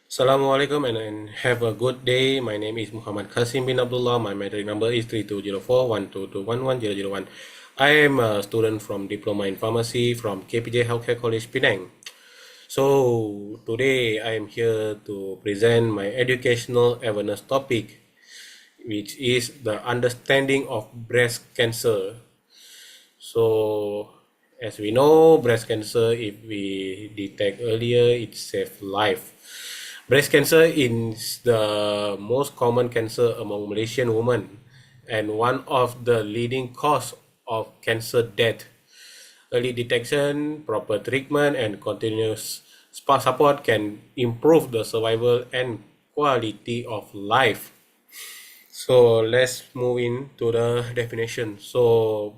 Assalamualaikum and have a good day. My name is Muhammad KASSIM bin Abdullah. My Matric number is 320412211001. I am a student from Diploma in Pharmacy from KPJ Healthcare College, Penang. So today I am here to present my educational awareness topic, which is the understanding of breast cancer. So as we know, breast cancer, if we detect earlier, it saves life. Breast cancer is the most common cancer among Malaysian women and one of the leading cause of cancer death. Early detection, proper treatment, and continuous support can improve the survival and quality of life. So let's move into the definition. So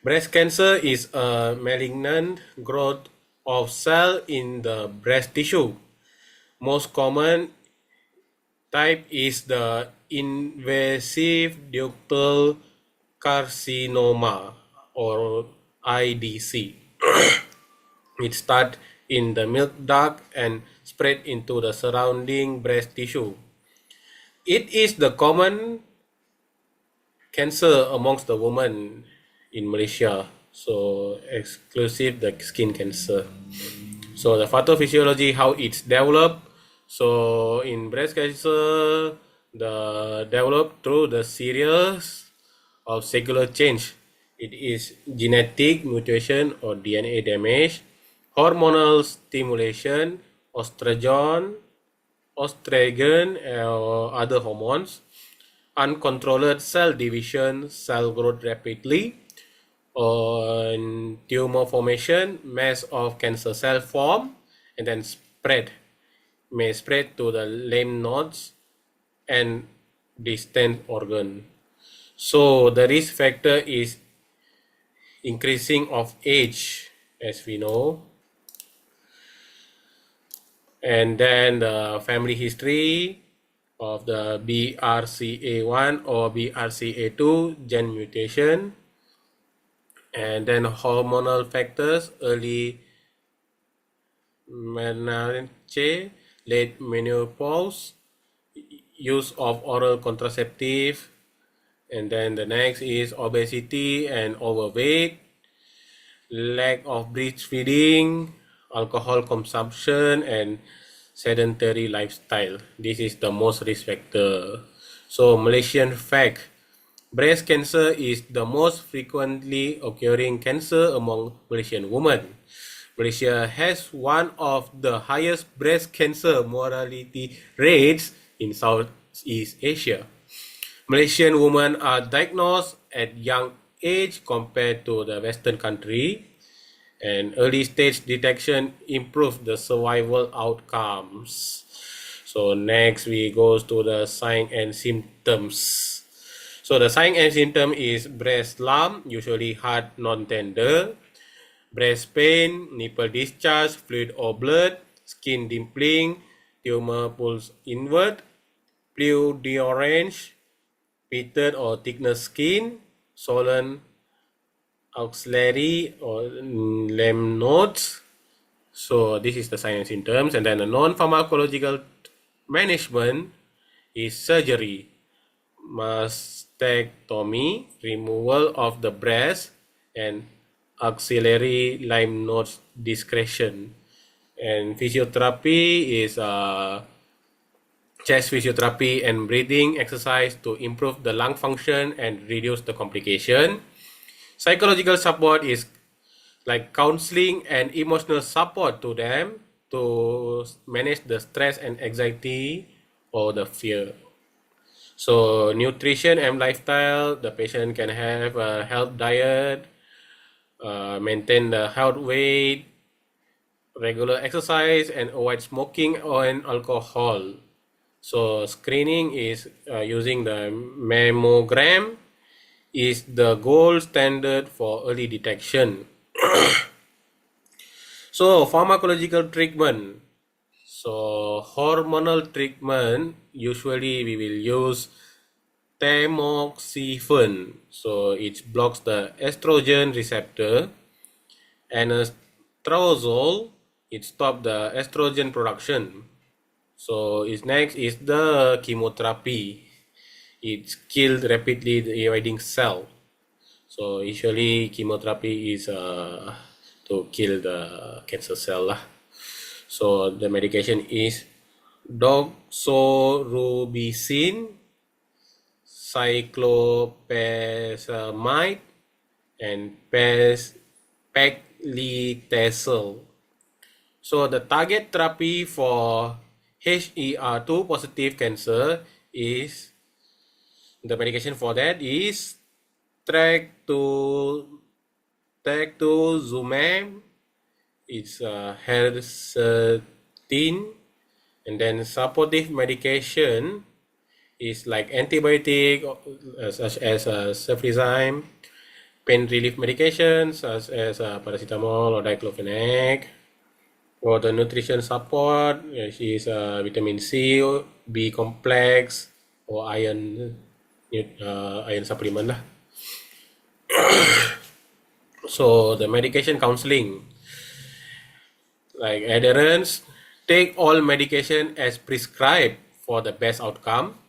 breast cancer is a malignant growth of cell in the breast tissue. Most common type is the invasive ductal carcinoma or IDC. It starts in the milk duct and spread into the surrounding breast tissue. It is the common cancer amongst the women in Malaysia, so exclusive the skin cancer. So the pathophysiology, how it's developed. So in breast cancer, the developed through the series of cellular change. It is genetic mutation or DNA damage, hormonal stimulation, estrogen, or other hormones, uncontrolled cell division, cell growth rapidly, on tumor formation, mass of cancer cell form, and then may spread to the lymph nodes and distant organ. So the risk factor is increasing of age, as we know, and then the family history of the BRCA1 or BRCA2 gene mutation, and then hormonal factors, early menarche, late menopause, use of oral contraceptive, and then the next is obesity and overweight, lack of breastfeeding, alcohol consumption, and sedentary lifestyle. This is the most risk factor. So Malaysian fact, breast cancer is the most frequently occurring cancer among Malaysian women. Malaysia has one of the highest breast cancer mortality rates in Southeast Asia. Malaysian women are diagnosed at young age compared to the Western country, and early stage detection improves the survival outcomes. So next we go to the sign and symptoms. So the sign and symptom is breast lump, usually hard, non-tender, breast pain, nipple discharge, fluid or blood, skin dimpling, tumor pulse inward, fluid orange, pitted or thickness skin, swollen axillary or lymph nodes. So this is the sign and symptoms. And then the non-pharmacological management is surgery, mastectomy, removal of the breast, and axillary lymph nodes discretion. And physiotherapy is chest physiotherapy and breathing exercise to improve the lung function and reduce the complication. Psychological support is like counseling and emotional support to them to manage the stress and anxiety or the fear. So nutrition and lifestyle, the patient can have a health diet, maintain the health weight, regular exercise, and avoid smoking and alcohol. So screening is using the mammogram is the gold standard for early detection. So pharmacological treatment. So hormonal treatment, usually we will use tamoxifen. So it blocks the estrogen receptor. Anastrozole, it stops the estrogen production. So its next is the chemotherapy. It kills rapidly the dividing cell. So usually chemotherapy is to kill the cancer cell lah. So the medication is doxorubicin, cyclophosphamide, and paclitaxel. So the target therapy for HER2 positive cancer is the medication for that is trastuzumab. It's herceptin, and then supportive medication is like antibiotic such as ceftriaxone, pain relief medications such as paracetamol or diclofenac. For the nutrition support, is vitamin C, B complex, or iron supplement lah. So the medication counseling, like adherence, take all medication as prescribed for the best outcome.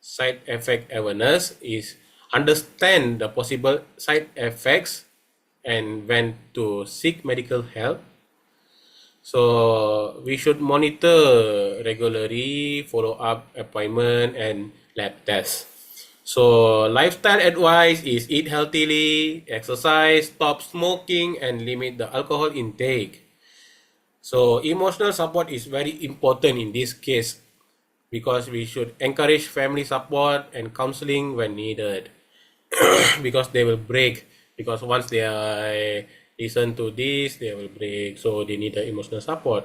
Side effect awareness is understand the possible side effects and when to seek medical help. So we should monitor regularly, follow up appointment and lab tests. So lifestyle advice is eat healthily, exercise, stop smoking, and limit the alcohol intake. So emotional support is very important in this case because we should encourage family support and counseling when needed. Because they will break, because once they listen to this, they will break, so they need the emotional support.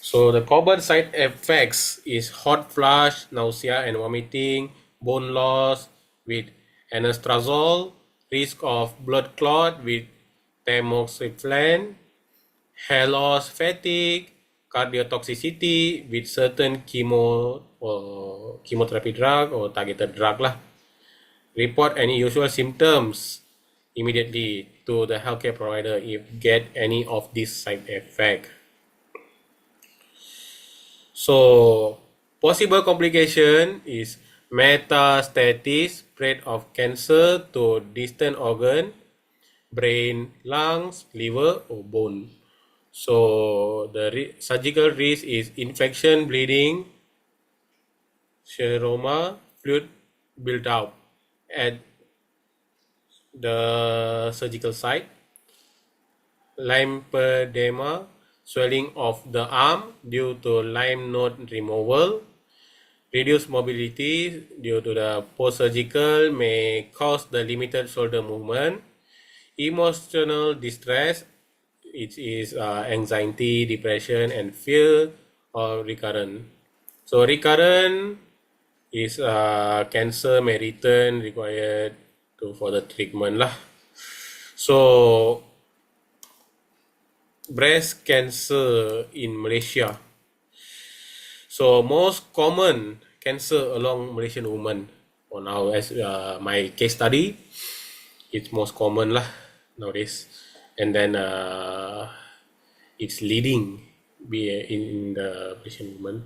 So the common side effects is hot flush, nausea and vomiting, bone loss with anastrozole, risk of blood clot with tamoxifen, hair loss, fatigue, cardiotoxicity with certain chemotherapy drug or targeted drug lah. Report any usual symptoms immediately to the healthcare provider if get any of these side effect. So possible complication is metastasis, spread of cancer to distant organ, brain, lungs, liver, or bone. So the surgical risk is infection, bleeding, seroma, fluid build-up at the surgical site, lymphedema, swelling of the arm due to lymph node removal, reduced mobility due to the post-surgical may cause the limited shoulder movement, emotional distress, it is anxiety, depression, and fear or recurrent. So recurrent is cancer may return required for the treatment lah. So breast cancer in Malaysia. So most common cancer along Malaysian women. For now, as my case study, it's most common lah nowadays, and then it's leading be in the Malaysian woman,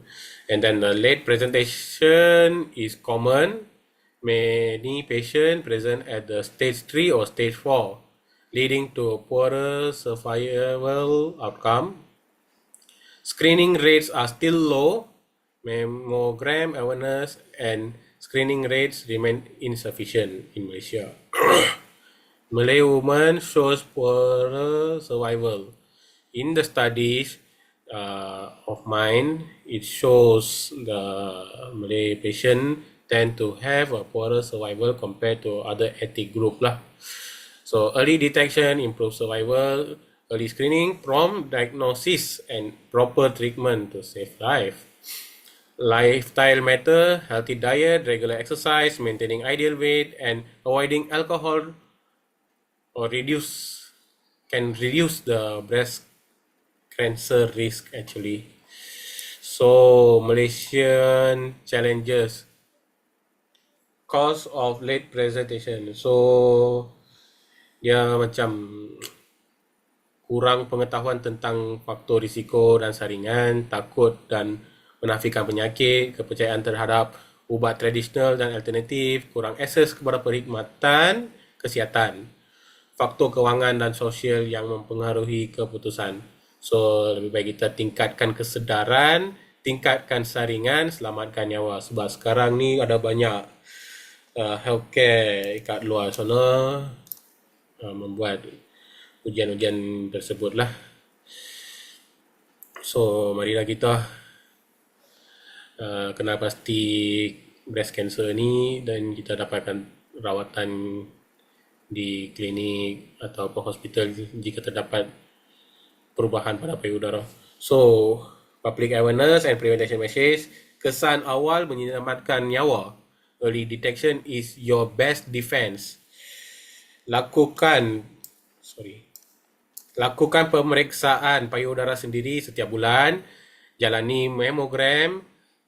and then the late presentation is common. Many patients present at the stage 3 or stage 4, leading to poorer survival outcome. Screening rates are still low. Mammogram awareness and screening rates remain insufficient in Malaysia. Malay woman shows poorer survival. In the studies of mine, it shows the Malay patient tend to have a poorer survival compared to other ethnic group lah. So early detection improves survival, early screening, prompt diagnosis, and proper treatment to save life. Lifestyle matter, healthy diet, regular exercise, maintaining ideal weight, and avoiding alcohol or can reduce the breast cancer risk actually. So Malaysian challenges, cause of late presentation. So dia macam kurang pengetahuan tentang faktor risiko dan saringan, takut dan menafikan penyakit, kepercayaan terhadap ubat tradisional dan alternatif, kurang akses kepada perkhidmatan kesihatan, faktor kewangan dan sosial yang mempengaruhi keputusan. So, lebih baik kita tingkatkan kesedaran, tingkatkan saringan, selamatkan nyawa. Sebab sekarang ni ada banyak healthcare kat luar sana membuat ujian-ujian tersebut lah. So, marilah kita kenal pasti breast cancer ni dan kita dapatkan rawatan di klinik ataupun hospital jika terdapat perubahan pada payudara. So, public awareness and prevention measures, kesan awal menyelamatkan nyawa. Early detection is your best defense. Lakukan pemeriksaan payudara sendiri setiap bulan. Jalani mamogram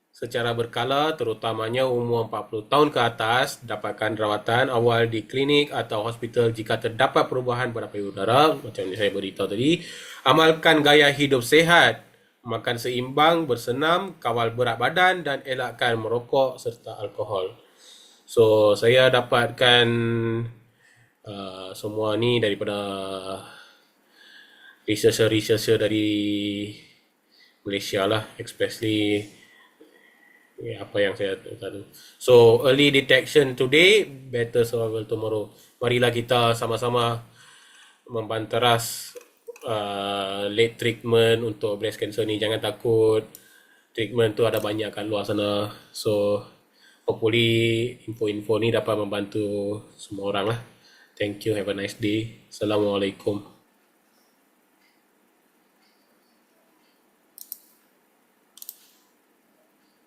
secara berkala, terutamanya umur 40 tahun ke atas. Dapatkan rawatan awal di klinik atau hospital jika terdapat perubahan pada payudara, macam yang saya beritahu tadi. Amalkan gaya hidup sehat, makan seimbang, bersenam, kawal berat badan dan elakkan merokok serta alkohol. So, saya dapatkan semua ni daripada researcher dari Malaysia lah, especially apa yang saya tahu. So, early detection today, better survival tomorrow. Marilah kita sama-sama membanteras late treatment untuk breast cancer ni. Jangan takut, treatment tu ada banyak kat luar sana. So, hopefully info-info ni dapat membantu semua orang lah. Thank you, have a nice day. Assalamualaikum.